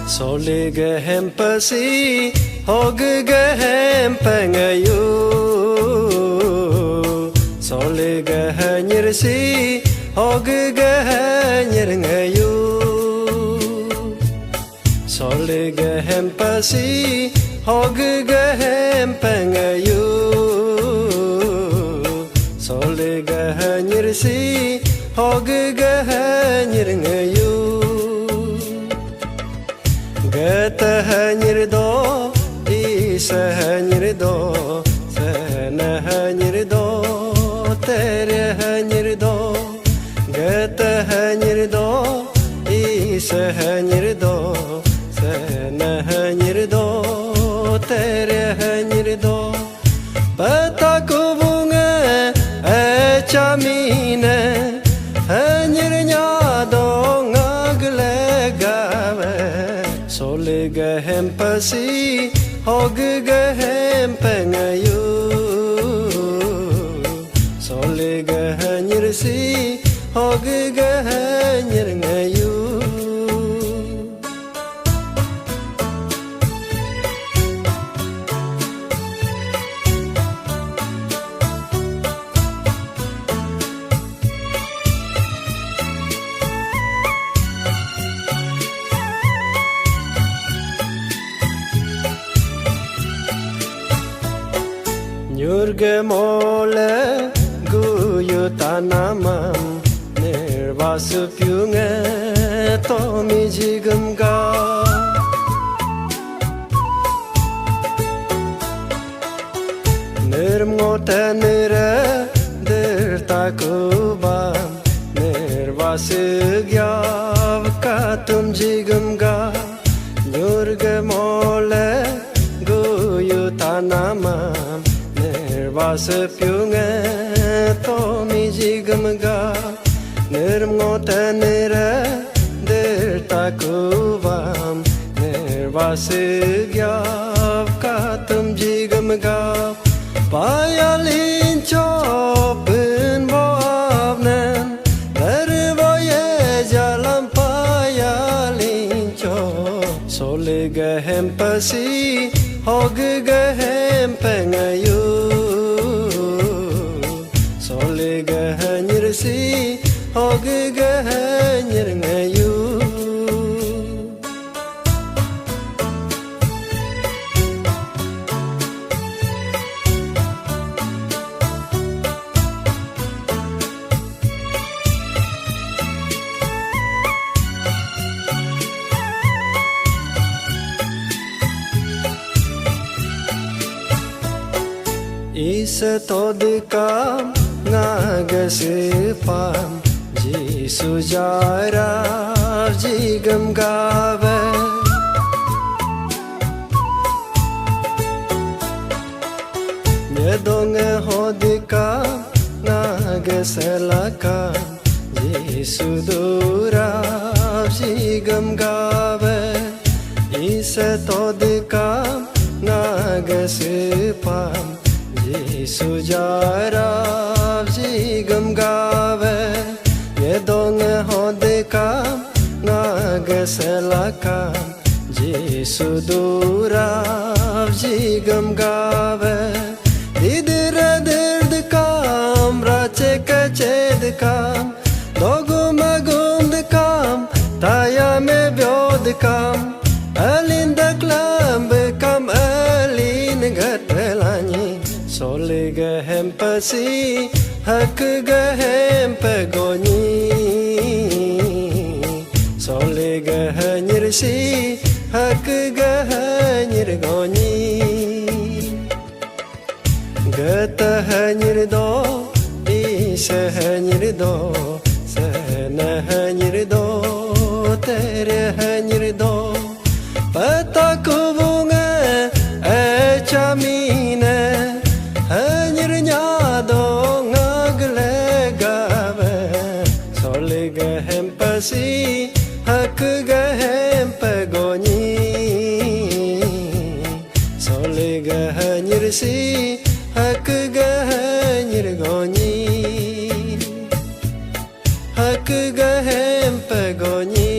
Soligehem pasi hoggehem pengayu Soligehanyirsi hoggehenyirngayu Soligehem pasi hoggehem pengayu Soligehanyirsi hoggehenyirngayu Gatahanyirdo isahanyirdo sanahanyirdo terahanyirdo Gatahanyirdo isahanyirdo sanahanyirdo terahanyirdo Pataku bunga achamine hanyirnya dong aglegawe Soligehem pasi hoggehem pengayu Soligehanyirsi hoggehenyirngayu Nyurge mole guyu tanamam nirvasu pyunge tomi jigamga Nirmgote nire dirta kubam nirvasu gyav katum jigamga Nyurge mole guyu tanamam Nirvasa pyunga tomi jigamga Nirmgote nire dirta kuvam Nirvasa gyav katum jigamga Payalin chopin boavnen Darvoye jalam payalin chop Soligehem pasi hoggehem pengayu Soligehanyirsi hoggehenyirngayu Isa todkam ngagasipam Jisu jarav jigam gave Nyedonge hodikam ngagaselakam Jisu durav jigam gave Isa todkam ngagasipam Jisu jarav jigam gave Yedong hodekam nagaselakam Jisu durav jigam gave Didira dirdkam racheka chedkam Dogumagundkam tayame vyodkam Alindaklam bekam alin gatelani Soligehem pasi hoggehem pegoni Soligehanyirsi hoggehenyirgoni Gatahanyirdo isahanyirdo sanahanyirdo terahanyirdo Pataku bunga achamine hanyirnya dong aglegawe Soligehem pasi hoggehem pegoni Soligehanyirsi hoggehenyirgoni Hoggehem pegoni